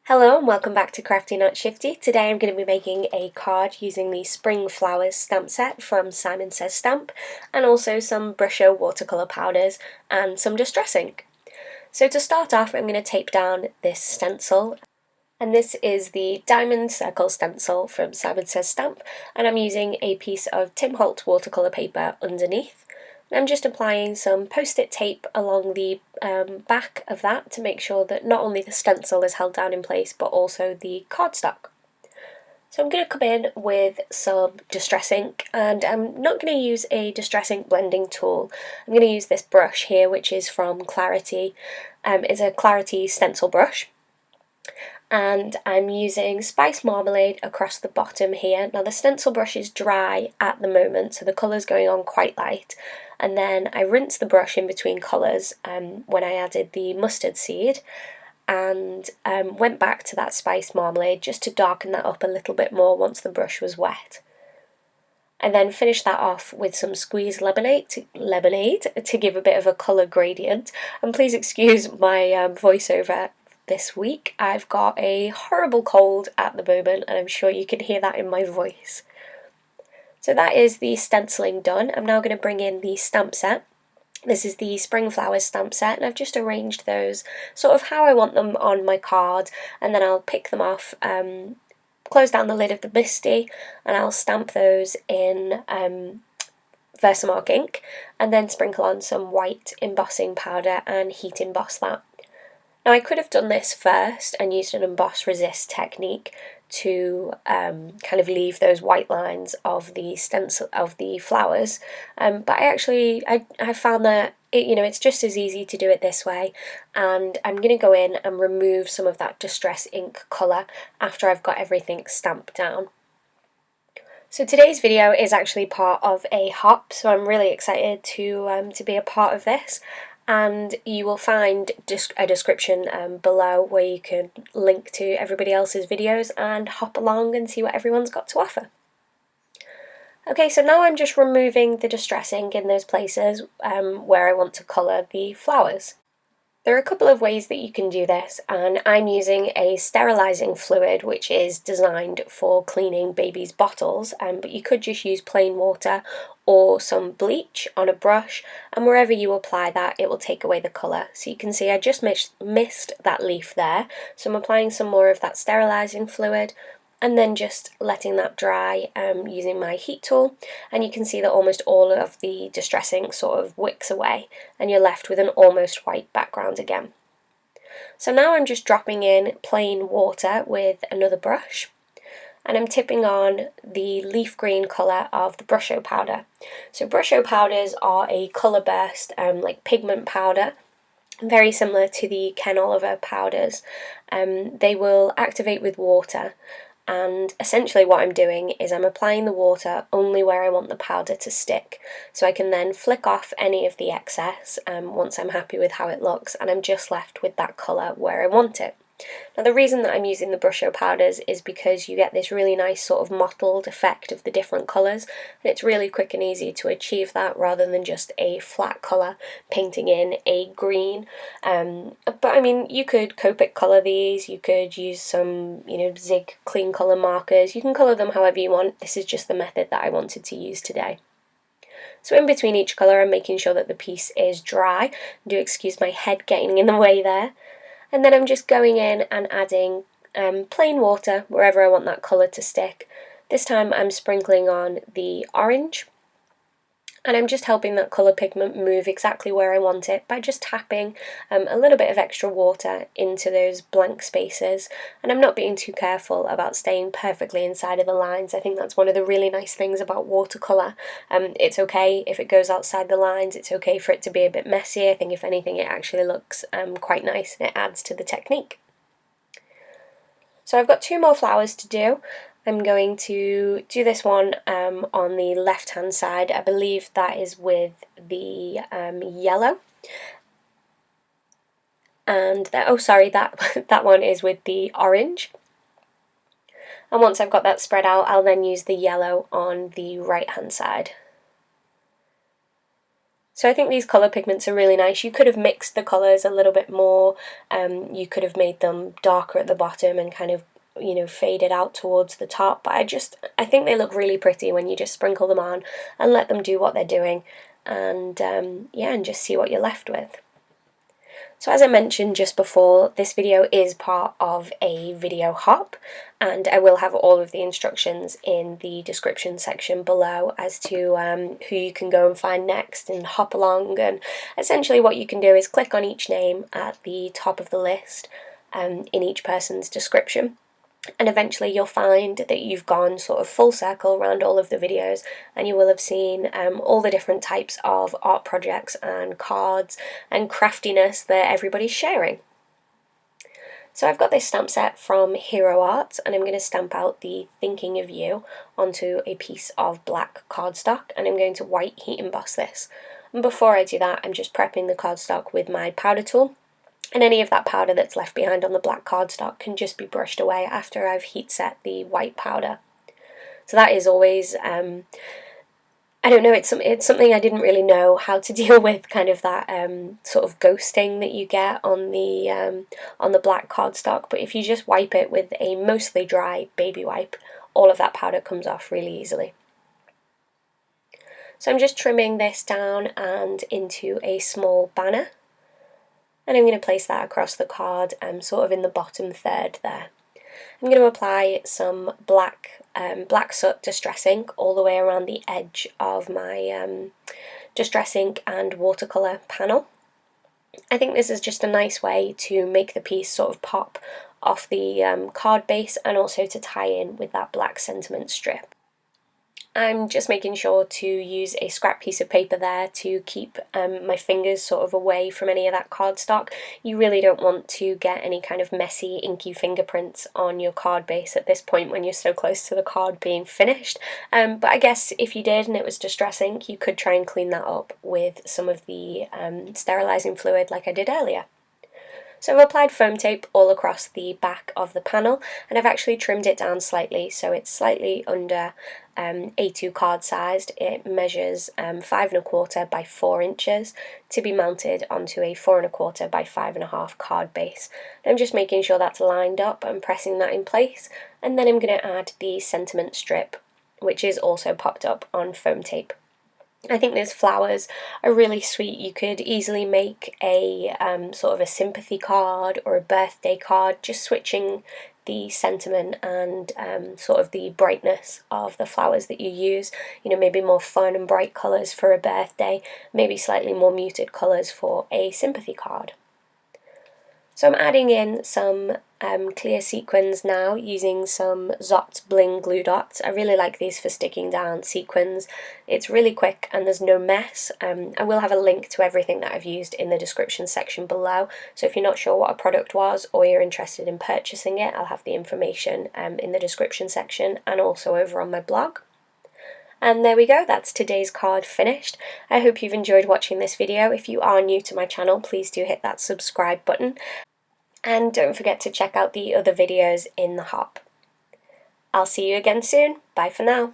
Hello and welcome back to Crafty Not Shifty. Today I'm going to be making a card using the Spring Flowers stamp set from Simon Says Stamp and also some Brusho watercolour powders and some distress ink. So to start off I'm going to tape down this stencil, and this is the Diamond Circle stencil from Simon Says Stamp, and I'm using a piece of Tim Holtz watercolour paper underneath. I'm just applying some post-it tape along the back of that to make sure that not only the stencil is held down in place but also the cardstock. So I'm going to come in with some distress ink, and I'm not going to use a distress ink blending tool. I'm going to use this brush here, which is from Clarity. It's a Clarity stencil brush. And I'm using Spice Marmalade across the bottom here. Now the stencil brush is dry at the moment, so the colour's going on quite light. And then I rinsed the brush in between colours when I added the mustard seed, and went back to that Spice Marmalade just to darken that up a little bit more once the brush was wet. I then finished that off with some squeezed lemonade to give a bit of a colour gradient. And please excuse my voiceover this week. I've got a horrible cold at the moment and I'm sure you can hear that in my voice. So that is the stenciling done. I'm now going to bring in the stamp set. This is the Spring Flowers stamp set, and I've just arranged those sort of how I want them on my card, and then I'll pick them off, close down the lid of the Misty, and I'll stamp those in Versamark ink, and then sprinkle on some white embossing powder and heat emboss that. Now I could have done this first and used an emboss resist technique to kind of leave those white lines of the stencil of the flowers, but I found that it's just as easy to do it this way, and I'm going to go in and remove some of that distress ink colour after I've got everything stamped down. So today's video is actually part of a hop, so I'm really excited to be a part of this. And you will find a description below where you can link to everybody else's videos and hop along and see what everyone's got to offer. Okay, so now I'm just removing the distress ink in those places where I want to colour the flowers. There are a couple of ways that you can do this, and I'm using a sterilising fluid which is designed for cleaning babies' bottles, but you could just use plain water or some bleach on a brush, and wherever you apply that it will take away the colour. So you can see I just missed that leaf there, so I'm applying some more of that sterilising fluid and then just letting that dry using my heat tool, and you can see that almost all of the distress ink sort of wicks away and you're left with an almost white background again. So now I'm just dropping in plain water with another brush, and I'm tipping on the leaf green colour of the Brusho powder. So Brusho powders are a colour burst like pigment powder, very similar to the Ken Oliver powders. They will activate with water, and essentially what I'm doing is I'm applying the water only where I want the powder to stick, so I can then flick off any of the excess once I'm happy with how it looks, and I'm just left with that colour where I want it. Now the reason that I'm using the Brusho powders is because you get this really nice sort of mottled effect of the different colours, and it's really quick and easy to achieve that rather than just a flat colour painting in a green. But I mean, you could Copic colour these, you could use some Zig clean colour markers, you can colour them however you want. This is just the method that I wanted to use today. So in between each colour I'm making sure that the piece is dry. Do excuse my head getting in the way there. And then I'm just going in and adding plain water wherever I want that colour to stick. This time I'm sprinkling on the orange, and I'm just helping that colour pigment move exactly where I want it by just tapping a little bit of extra water into those blank spaces. And I'm not being too careful about staying perfectly inside of the lines. I think that's one of the really nice things about watercolour. It's okay if it goes outside the lines, it's okay for it to be a bit messy. I think if anything it actually looks quite nice and it adds to the technique. So I've got two more flowers to do. I'm going to do this one on the left hand side. I believe that is with the yellow, and that one is with the orange. And once I've got that spread out, I'll then use the yellow on the right hand side. So I think these colour pigments are really nice. You could have mixed the colours a little bit more, you could have made them darker at the bottom and kind of, you know, faded out towards the top, but I think they look really pretty when you just sprinkle them on and let them do what they're doing, and yeah, and just see what you're left with. So as I mentioned just before, this video is part of a video hop, and I will have all of the instructions in the description section below as to who you can go and find next and hop along. And essentially what you can do is click on each name at the top of the list in each person's description, and eventually you'll find that you've gone sort of full circle around all of the videos, and you will have seen all the different types of art projects and cards and craftiness that everybody's sharing. So I've got this stamp set from Hero Art, and I'm going to stamp out the Thinking of You onto a piece of black cardstock, and I'm going to white heat emboss this. And before I do that, I'm just prepping the cardstock with my powder tool. And any of that powder that's left behind on the black cardstock can just be brushed away after I've heat set the white powder. So that is always, I don't know, it's something I didn't really know how to deal with, kind of that sort of ghosting that you get on the black cardstock. But if you just wipe it with a mostly dry baby wipe, all of that powder comes off really easily. So I'm just trimming this down and into a small banner. And I'm going to place that across the card, sort of in the bottom third there. I'm going to apply some black soot distress ink all the way around the edge of my distress ink and watercolour panel. I think this is just a nice way to make the piece sort of pop off the card base, and also to tie in with that black sentiment strip. I'm just making sure to use a scrap piece of paper there to keep my fingers sort of away from any of that cardstock. You really don't want to get any kind of messy, inky fingerprints on your card base at this point when you're so close to the card being finished. But I guess if you did and it was distress ink, you could try and clean that up with some of the sterilising fluid like I did earlier. So I've applied foam tape all across the back of the panel, and I've actually trimmed it down slightly, so it's slightly under A2 card sized. It measures 5 1/4 by 4 inches to be mounted onto a 4 1/4 by 5 1/2 card base. I'm just making sure that's lined up and pressing that in place, and then I'm going to add the sentiment strip, which is also popped up on foam tape. I think those flowers are really sweet. You could easily make a sort of a sympathy card or a birthday card, just switching the sentiment and sort of the brightness of the flowers that you use. You know, maybe more fun and bright colours for a birthday, maybe slightly more muted colours for a sympathy card. So I'm adding in some clear sequins now using some Zot Bling glue dots. I really like these for sticking down sequins. It's really quick and there's no mess. I will have a link to everything that I've used in the description section below, so if you're not sure what a product was or you're interested in purchasing it, I'll have the information in the description section and also over on my blog. And there we go, that's today's card finished. I hope you've enjoyed watching this video. If you are new to my channel, please do hit that subscribe button. And don't forget to check out the other videos in the hop. I'll see you again soon. Bye for now.